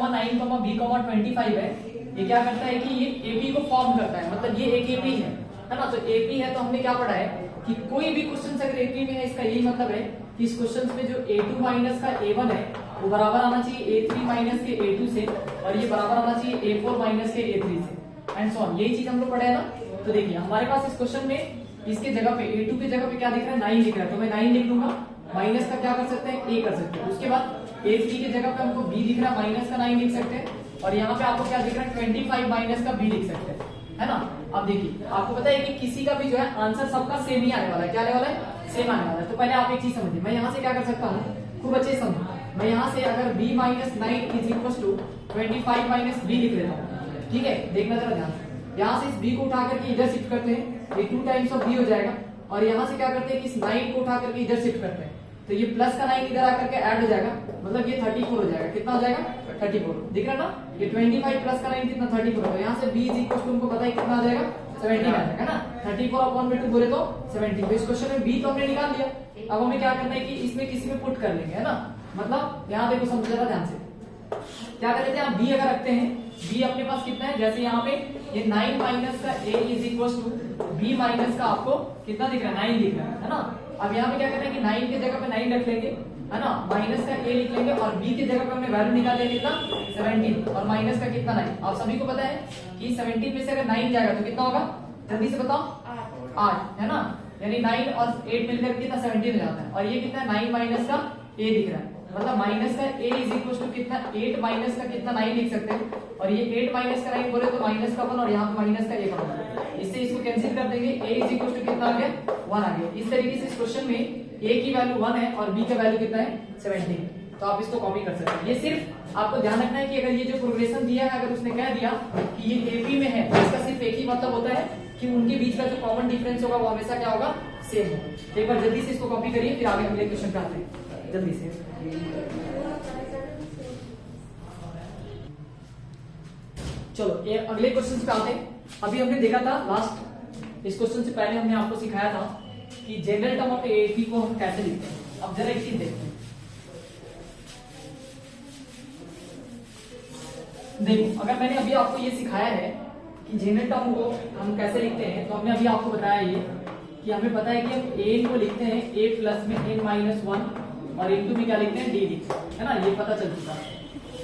b, 25 है, ये क्या करता है कि ये एपी को फॉर्म करता है, मतलब ये एक एपी है ना। तो एपी है तो हमने क्या पढ़ा है कि कोई भी क्वेश्चन अगर एपी में है, इसका यही मतलब है कि इस क्वेश्चन में जो a2 माइनस का a1 है वो बराबर आना चाहिए a3 माइनस के a2 से, और ये बराबर आना चाहिए a4 माइनस के a3 से, एंड सो ऑन। यही चीज हम लोग पढ़े हैं ना। तो देखिए हमारे पास इस क्वेश्चन में इसके जगह पे a2 की जगह पे क्या दिख रहा है, 9 दिख रहा है, तो मैं 9 लिख लूंगा, माइनस का क्या कर सकते हैं, a कर सकते हैं। उसके बाद a3 की जगह पे हमको b दिख रहा है, माइनस का 9 लिख सकते हैं, और यहाँ पे आपको क्या दिख रहा है, 25 माइनस का b लिख सकते हैं, है ना। अब देखिए आपको पता है कि किसी का भी जो है आंसर सबका सेम ही आने वाला है, क्या आने वाला है, सेम आने वाला है। तो पहले आप एक चीज समझिए, मैं यहाँ से क्या कर सकता हूँ, खूब अच्छे से समझो, मैं यहाँ से अगर b minus 9 is equal to 25 minus b लिख लेता हूँ, ठीक है। देखना जरा ध्यान से, यहाँ से इस b को उठा करके इधर शिफ्ट करते हैं, ये 2 टाइम्स ऑफ b हो जाएगा, और यहाँ से क्या करते हैं कि इस 9 को उठा करके इधर शिफ्ट करते हैं, तो ये प्लस का 9 इधर आकर के ऐड हो जाएगा, मतलब ये 34 हो जाएगा। कितना हो जाएगा, 34, दिख रहा ना। ये 25 प्लस का 9 कितना, 34 होगा। यहाँ से b इज इक्वल टू तुमको पता है कितना आ जाएगा, 17 आ जाएगा ना। 34 अपॉन में 2 बोले तो 17। तो इस क्वेश्चन में b तो हमने निकाल लिया, अब हमें क्या करना है कि इसमें किसी में पुट कर लेंगे, है ना। मतलब यहाँ देखो समझो जरा ध्यान से, क्या कर लेते हैं आप, b अगर रखते हैं, b अपने पास कितना है, जैसे यहाँ पे ये 9 माइनस का a is equal to b minus का आपको कितना दिख रहा है, 9 दिख रहा है ना। अब यहाँ पे क्या करना है कि 9 की जगह पे 9 रख लेंगे, है ना, माइनस का a लिख लेंगे, और b की जगह पे हमने वैल्यू निकाल लिया कितना, 17, और माइनस का कितना 9। आप सभी को पता है कि 17 में से अगर 9 जाएगा तो कितना होगा, जल्दी से बताओ, 8, है ना। यानी 9 और 8 मिलकर कितना, 17 हो जाता है। और ये कितना, 9 माइनस का a दिख रहा है, मतलब माइनस का a इज इक्वल टू कितना, 8 माइनस का कितना, 9 लिख सकते हैं। और ये 8 माइनस का 9 बोले तो माइनस का 1, और यहाँ पे माइनस का 1 होगा, इससे इसको कैंसिल कर देंगे, a इज इक्वल टू कितना आ गया, 1 आ गया। इस तरीके से इस क्वेश्चन में a की वैल्यू 1 है और b का वैल्यू कितना है, 17। तो आप इसको कॉपी कर सकते हैं। ये सिर्फ आपको ध्यान रखना है कि अगर ये जो प्रोग्रेशन दिया है, अगर उसने कह दिया कि ये AP में है, तो इसका सिर्फ एक ही मतलब होता है कि उनके बीच का जो कॉमन डिफरेंस होगा वो हमेशा क्या होगा, सेम होगा। तो एक बार जल्दी से इसको कॉपी करिए, फिर आगे अगले क्वेश्चन पे आते हैं जल्दी से। चलो ये अगले क्वेश्चन पे आते हैं। अभी हमने देखा था लास्ट, इस क्वेश्चन से पहले हमने आपको सिखाया था कि जनरल टर्म ऑफ AP को हम कैसे लिखते हैं। अब जरा एक चीज देखते हैं, देखो अगर मैंने अभी आपको ये सिखाया है कि जनरल टर्म को हम कैसे लिखते हैं, तो हमने अभी आपको बताया ये कि हमें पता है कि हम an को लिखते हैं a प्लस में n माइनस 1, और इनटू में क्या लिखते हैं, d लिखते हैं, है ना, ये पता चल चुका है।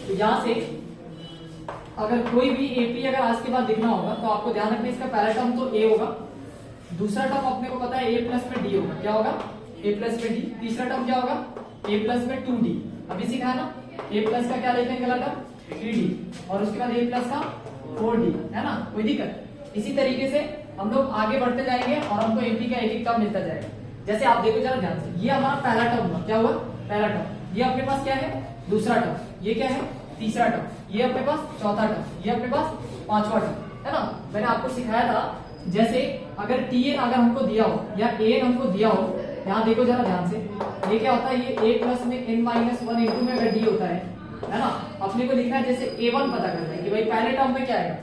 तो यहाँ से अगर कोई भी AP अगर आज के बाद लिखना होगा तो आपको ध्यान रखना, इसका पहला टर्म तो a होगा, दूसरा टर्म अपने को पता है a प्लस में d होगा, क्या होगा, a प्लस में d। तीसरा टर्म क्या होगा, a प्लस में 2d, अभी सीखा ना। a प्लस का क्या लिखेंगे अगला टर्म, 3d, और उसके बाद a प्लस का 4d, है ना, कोई दिक्कत। इसी तरीके से हम लोग आगे बढ़ते जाएंगे और हमको AP का एक एक टर्म मिलता जाएगा। जैसे आप देखो जरा ध्यान से, ये हमारा पहला टर्म हुआ, क्या हुआ, पहला टर्म। ये अपने पास क्या है, दूसरा टर्म। ये क्या है, तीसरा टर्म। ये अपने पास चौथा टर्म। ये अपने पास पांचवा टर्म, है ना। मैंने आपको सिखाया था, जैसे अगर TN अगर हमको दिया हो या AN हमको दिया हो, यहाँ देखो जरा ध्यान से, ये क्या होता है, ये a प्लस में n माइनस 1 इंटू में अगर d होता है ना, अपने को लिखना है जैसे a1 पता करना है कि भाई पहले टर्म में क्या आएगा,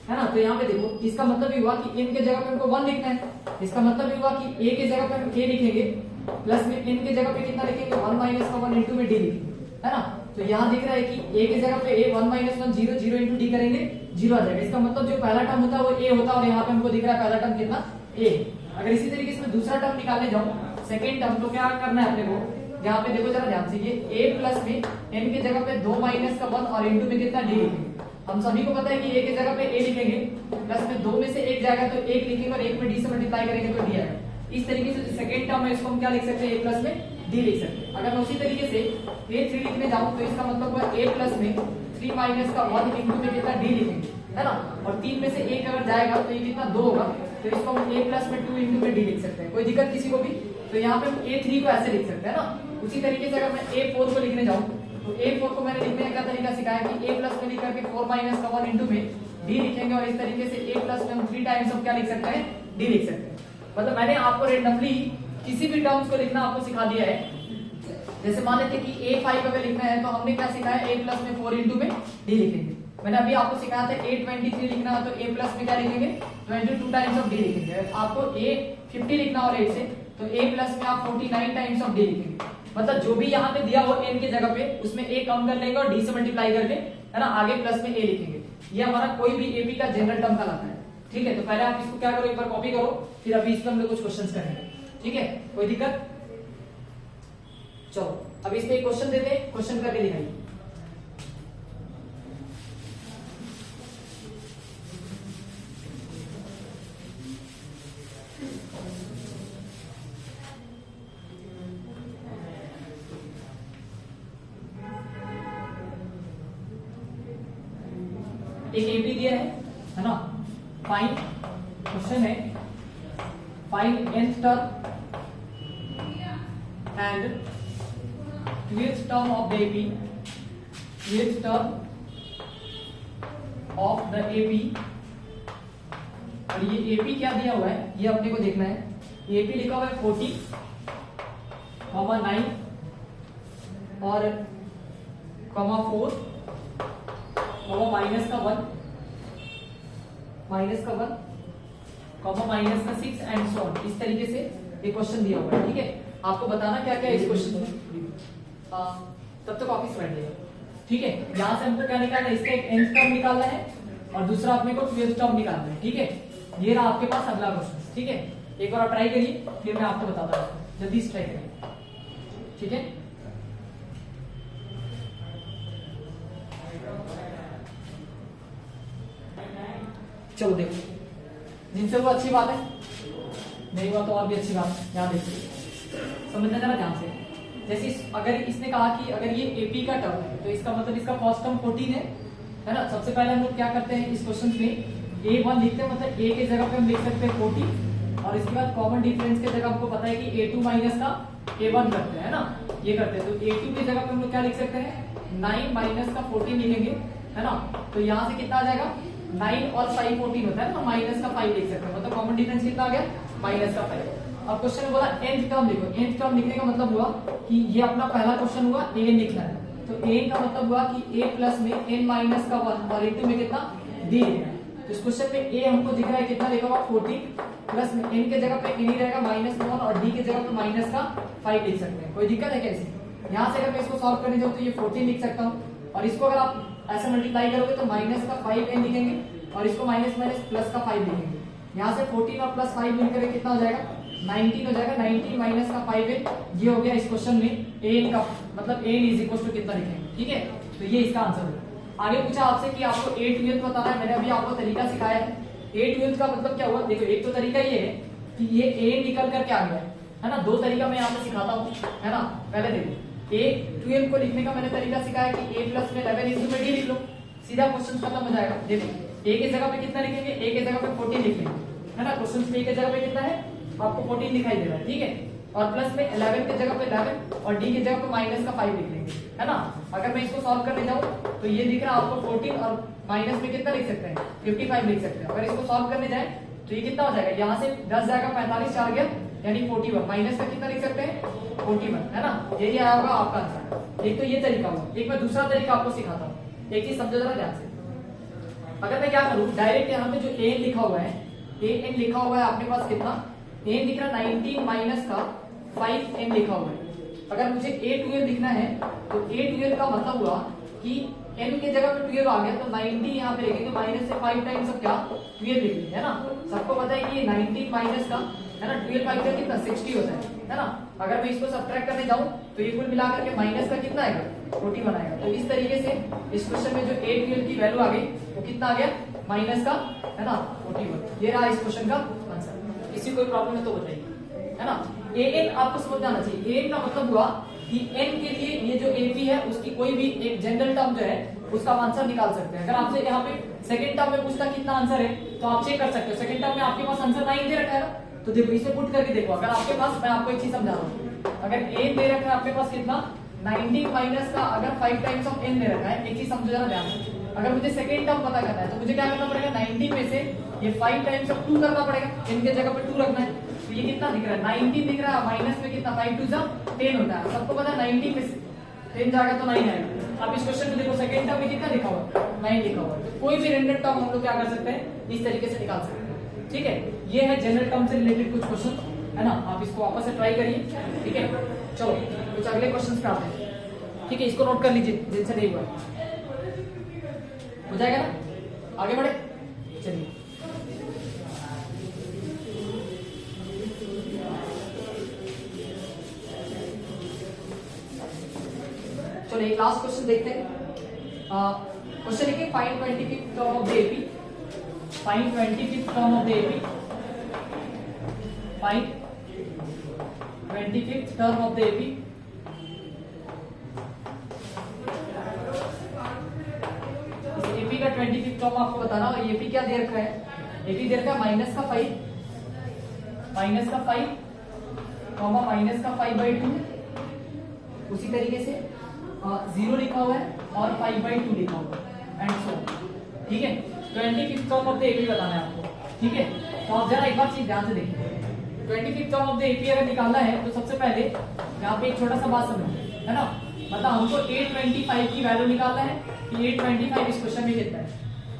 है ना। तो यहाँ पे देखो, इसका मतलब ये हुआ कि n के जगह पे हमको 1 लिखना है, इसका मतलब ये हुआ कि a के जगह पे हम a लिखेंगे, प्लस में n के जगह पे कितना लिखेंगे, 1 माइनस का 1 इंटू में d लिखेंगे, है ना। तो यहाँ दिख रहा है कि a के जगह पे a 1 माइनस 1 0 0 इंटू d करेंगे, 0 आ जाएगा। इसका मतलब जो पहला टर्म होता है वो a होता है, और यहाँ पे हमको दिख रहा है पहला टर्म कितना, a। अगर इसी तरीके से मैं दूसरा टर्म निकालने जाऊँ, सेकेंड टर्म, तो क्या करना है अपने को, यहाँ पे देखो जरा ध्यान से, ये a प्लस में n की जगह पे 2 माइनस का 1 और इंटू में कितना d लिखेंगे। हम सभी को पता है कि ए की जगह पे ए लिखेंगे, प्लस में 2 में से एक जाएगा तो 1 लिखेंगे और 1 में डी से मल्टीप्लाई करेंगे तो डी आएगा। इस तरीके से सेकंड टर्म है इसको हम क्या लिख सकते हैं, ए प्लस में डी लिख सकते हैं। अगर मैं उसी तरीके से ए 3 लिखने जाऊं तो इसका मतलब हुआ ए प्लस में 3 माइनस का 1 इंटू में कितना डी लिखेंगे, है ना। और 3 में से 1 अगर जाएगा तो ये कितना 2 होगा, तो इसको हम a प्लस में 2 इंटू में डी लिख सकते हैं। कोई दिक्कत किसी को भी? तो यहाँ पे हम a3 को ऐसे लिख सकते हैं ना। उसी तरीके से अगर मैं a4 को लिखने जाऊँ तो a4 को मैंने लिखने का क्या तरीका सिखाया कि a प्लस में लिख करके 4 माइनस का 1 इंटू में d लिखेंगे और इस तरीके से a प्लस में हम 3 टाइम्स हम क्या लिख सकते हैं, d लिख सकते हैं। मतलब मैंने आपको रेंडमली किसी भी टर्म्स को लिखना आपको सिखा दिया है। जैसे मान लेते कि a5 अगर लिखना है तो हमने क्या सिखाया, a प्लस में 4 इंटू में d लिखेंगे। मैंने अभी आपको सिखाया था a23 लिखना है तो a प्लस में क्या लिखेंगे, 22 टाइम्स ऑफ d लिखेंगे। आपको a50 लिखना और 8 से तो a प्लस में आप 49 टाइम्स ऑफ d लिखेंगे। मतलब जो भी यहाँ पे दिया हो n की जगह पे उसमें a कम कर लेंगे और d से मल्टीप्लाई करके, है ना, आगे प्लस में a लिखेंगे। ये हमारा कोई भी AP का जनरल टर्म कहलाता है। ठीक है, तो पहले आप इसको क्या करो, एक बार कॉपी करो, फिर अभी इस पे हम लोग कुछ क्वेश्चंस करेंगे। ठीक है, कोई दिक्कत? चलो अब इस पे एक क्वेश्चन देते हैं, क्वेश्चन करके दिखाइए। एक एपी दिया है ना। फाइंड, क्वेश्चन है find nth term and 12th term of the AP, 12th term of the AP. और ये एपी क्या दिया हुआ है ये अपने को देखना है। एपी लिखा हुआ है 40, 9 और 4, माइनस का 1, माइनस का 6 एंड सो ऑन। इस तरीके से एक क्वेश्चन दिया हुआ है। ठीक है, आपको बताना क्या क्या है इस क्वेश्चन में। तब तक ऑफिस बैठ जाएगा। ठीक है, यहां से हमको क्या निकालना है, इसका एक nth टर्म निकालना है और दूसरा अपने को 12th टर्म निकालना है। ठीक है, ये रहा आपके पास अगला क्वेश्चन। ठीक है, एक बार आप ट्राई करिए फिर मैं आपको बताता हूँ, जल्दी से ट्राई करिए। ठीक है, चलो देखो, जिनसे हुआ अच्छी बात है, नहीं हुआ तो और भी अच्छी बात है। यहाँ देखिए, समझना जरा ध्यान से। जैसे अगर इसने कहा कि अगर ये एपी का टर्म है तो इसका मतलब इसका फर्स्ट टर्म 14 है ना। सबसे पहले हम लोग क्या करते हैं इस क्वेश्चन में, a1 लिखते हैं, मतलब a के जगह पे हम लिख सकते हैं 40 और इसके बाद कॉमन डिफरेंस के जगह हमको पता है कि a2 माइनस का a1 करते हैं, है ना, ये करते हैं। तो a2 की जगह पे हम लोग क्या लिख सकते हैं, 9 माइनस का 14 लिखेंगे, है ना। तो यहाँ से कितना आ जाएगा, 9 और 5 14 होता है ना, माइनस का 5 लिख सकते हैं। मतलब कॉमन डिफरेंस कितना आ गया, माइनस का 5। अब क्वेश्चन में बोला nth टर्म लिखो। nth टर्म लिखने का मतलब हुआ कि ये अपना पहला क्वेश्चन हुआ a लिखना है, तो a का मतलब हुआ कि a प्लस में n माइनस का 1 और a2 में कितना d लिखना है। तो इस क्वेश्चन में a हमको दिख रहा है कितना लिखा हुआ 14 प्लस में n के जगह पे n ही रहेगा -1 और d के जगह पे माइनस का 5 लिख सकते हैं। कोई दिक्कत है क्या इसमें? यहाँ से अगर मैं इसको सॉल्व करने जाऊँ तो ये 14 लिख सकता हूँ और इसको अगर आप ऐसे मल्टीप्लाई करोगे तो माइनस का 5n लिखेंगे और इसको माइनस माइनस प्लस का 5 लिखेंगे। यहाँ से 14 और प्लस 5 मिलकर कितना हो जाएगा, 19 हो जाएगा। 19 माइनस का 5n, ये हो गया इस क्वेश्चन में an का मतलब an इज इक्वल टू कितना लिखेंगे। ठीक है, तो ये इसका आंसर है। आगे पूछा आपसे कि आपको a12 बताना है। मैंने अभी आपको तरीका सिखाया है। a12 का मतलब क्या हुआ, देखो एक तो तरीका ये है कि ये a निकल करके आ गया है ना। दो तरीका मैं यहाँ पे सिखाता हूँ, है ना। पहले देखो a12 को लिखने का मैंने तरीका सिखाया कि a प्लस में 11 इंटू में d लिख लो, सीधा क्वेश्चन खत्म हो जाएगा। देखो a के जगह पे कितना लिखेंगे, a के जगह पे 14 लिखेंगे, है ना। क्वेश्चन में a के जगह पे कितना है, आपको 14 दिखाई दे रहा है। ठीक है, और प्लस में 11 के जगह पे 11 और d की जगह पे माइनस का 5 लिख लेंगे, है ना। अगर मैं इसको सॉल्व करने जाऊं तो ये दिख रहा है आपको 14 और माइनस में कितना लिख सकते हैं, 55 लिख सकते हैं। अगर इसको सॉल्व करने जाए तो ये कितना हो जाएगा, यहाँ से 10 जाएगा, 45 4 गया यानी 41, माइनस का कितना लिख सकते हैं 41, है ना। यही आया होगा आपका आंसर। एक तो ये तरीका हुआ। एक मैं दूसरा तरीका आपको सिखाता हूँ, एक चीज समझो जरा ध्यान से। अगर मैं क्या करूँ, डायरेक्ट यहाँ पे जो an लिखा हुआ है, an लिखा हुआ है आपके पास कितना, an दिख रहा 19 माइनस का 5n लिखा हुआ है। अगर मुझे a12 लिखना है तो a12 का मतलब हुआ कि n के जगह पे 12 आ गया तो 90 यहाँ पे लिखेंगे, माइनस से 5 टाइम्स अब क्या 12 लिखेंगे, है ना। सबको पता है कि ये 19 माइनस का, है ना, 12 5 का कितना 60 होता है ना। अगर मैं इसको सब्ट्रैक्ट करने जाऊं तो ये कुल मिलाकर के माइनस का कितना आएगा 41 आएगा। तो इस तरीके से इस क्वेश्चन में जो A12 की वैल्यू आ गई वो कितना आ गया, माइनस का, है ना, 41। ये रहा इस क्वेश्चन का आंसर। इसी कोई प्रॉब्लम है तो बताइए, है ना। an आपको समझ आना चाहिए। an का मतलब हुआ कि n के लिए ये जो ap है उसकी कोई भी एक जनरल टर्म जो है उसका आंसर निकाल सकते हैं। अगर आपसे यहाँ पे सेकंड टर्म में पूछता कितना आंसर है तो आप चेक कर सकते हो। सेकंड टर्म में आपके पास आंसर 9 दे रखा है ना, तो देखो इसे पुट करके देखो। अगर आपके पास, मैं आपको एक चीज समझा रहा हूँ, अगर a दे रखा है आपके पास कितना 19 माइनस का अगर 5 टाइम्स ऑफ n दे रखा है, एक चीज समझो जरा ध्यान से। अगर मुझे सेकंड टर्म पता करना है तो मुझे क्या करना पड़ेगा, 90 में से ये 5 टाइम्स ऑफ 2 करना पड़ेगा, n के जगह पे 2 रखना है। तो ये कितना दिख रहा है, 19 दिख रहा है, माइनस में कितना 5 2 जा 10 होता है। सबको पता है 90 में से 10 जाएगा तो 9 आएगा। आप इस क्वेश्चन में देखो सेकंड टर्म में कितना लिखा हुआ है, 9 लिखा हुआ है। तो कोई भी रैंडम टर्म हम लोग क्या कर सकते हैं, इस तरीके से निकाल सकते हैं। ठीक है, ये है जनरल टर्म से रिलेटेड कुछ क्वेश्चन, है ना। आप इसको वापस से ट्राई करिए, ठीक है। चलो कुछ अगले क्वेश्चन पे आते हैं, ठीक है। इसको नोट कर लीजिए जिनसे नहीं हुआ, हो जाएगा ना, आगे बढ़े चलिए। चलो एक लास्ट क्वेश्चन देखते हैं। क्वेश्चन लिखिए, find 25th term of the AP, find 25th term of the AP, find 25th term of the AP. AP का 25th टर्म आपको बताना, और एपी क्या दे रखा है, एपी दे रखा है माइनस का 5 कॉमा माइनस का 5/2, उसी तरीके से 0 लिखा हुआ है और 5/2 लिखा हुआ है एंड सो, ठीक है। 25th term of the AP बताना है आपको, ठीक है। तो आप जरा एक बार चीज ध्यान से देखिए, 25th term of the AP अगर निकालना है तो सबसे पहले यहाँ पे एक छोटा सा बात समझो, है ना। मतलब हमको 825 की वैल्यू निकालना है कि 825 इस क्वेश्चन में कितना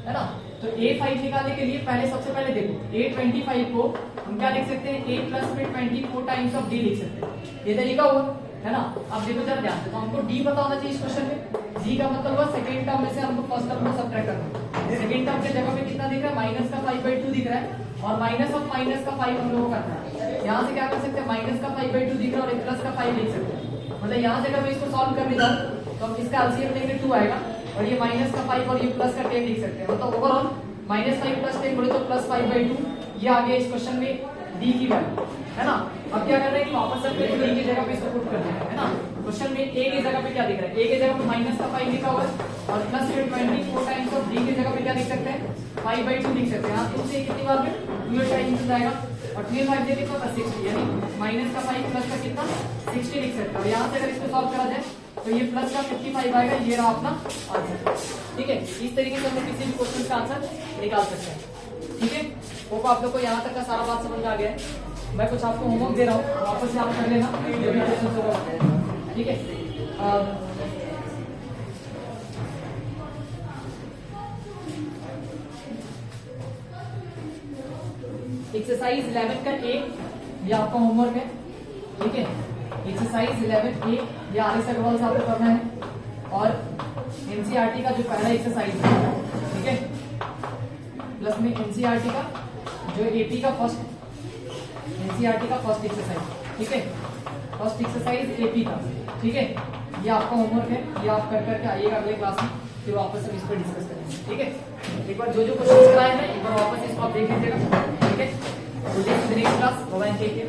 है ना। तो A5 निकालने के लिए पहले सबसे पहले देखो 825 को हम क्या लिख सकते हैं, a प्लस में 24 टाइम्स ऑफ d लिख सकते हैं। ये तरीका हुआ, है ना। अब देखो जरा ध्यान से, तो हमको d पता होना चाहिए इस क्वेश्चन में। g का मतलब हुआ सेकंड टर्म में से हमको फर्स्ट टर्म को सब्ट्रैक्ट करना है। सेकंड टर्म के जगह पे कितना दिख रहा है, माइनस का 5/2 दिख रहा है, और माइनस ऑफ माइनस का 5 हम लोगों को करना है। यहाँ से क्या कर सकते हैं, माइनस का 5/2 दिख रहा है और एक प्लस का 5 लिख सकते हैं। मतलब यहाँ से अगर मैं इसको सॉल्व करने जाऊँ तो हम इसका एलसीएम लेंगे 2 आएगा, और ये माइनस का 5 और ये प्लस का 10 लिख सकते हैं। मतलब ओवरऑल -5 + 10 बोले तो +5/2 ये आ गया इस क्वेश्चन में d की वैल्यू, है ना। अब क्या करना है कि वापस से d की जगह पे इसको पुट कर देना है ना। क्वेश्चन में a की जगह पे क्या दिख रहा है, a की जगह पे माइनस का 5 लिखा हुआ है, और प्लस में 24 टाइम्स ऑफ d की जगह पे क्या लिख सकते हैं, 5/2 लिख सकते हैं। आप इससे कितनी बार में 2 टाइम्स हो जाएगा, और 2 5 दे कितना 60, यानी माइनस का 5 प्लस का कितना 60 लिख सकते हैं। और यहाँ से अगर इसको सॉल्व करा जाए तो ये प्लस का 55 आएगा। ये रहा अपना आंसर, ठीक है। इस तरीके से हम लोग किसी भी क्वेश्चन का आंसर निकाल सकते हैं, ठीक है। होप आप लोग को यहाँ तक का सारा बात समझ में आ गया है। मैं कुछ आपको होमवर्क दे रहा हूँ, वापस से आप कर लेना, जो भी क्वेश्चन होगा, ठीक है। एक्सरसाइज 11 का A ये आपका होमवर्क है, ठीक है। एक्सरसाइज 11A ये आर.एस. अग्रवाल से आपको करना है, और एनसीईआरटी का जो पहला एक्सरसाइज है, ठीक है, प्लस में एनसीईआरटी का जो एपी का फर्स्ट, एनसीईआरटी का फर्स्ट एक्सरसाइज, ठीक है, फर्स्ट एक्सरसाइज एपी का, ठीक है। ये आपका होमवर्क है, ये आप कर करके आइएगा अगले क्लास में, फिर वापस हम इस पर डिस्कस करेंगे, ठीक है। एक बार जो जो क्वेश्चन कराए हैं एक बार वापस इसको आप देख लीजिएगा, ठीक है। Next class, bye, take care.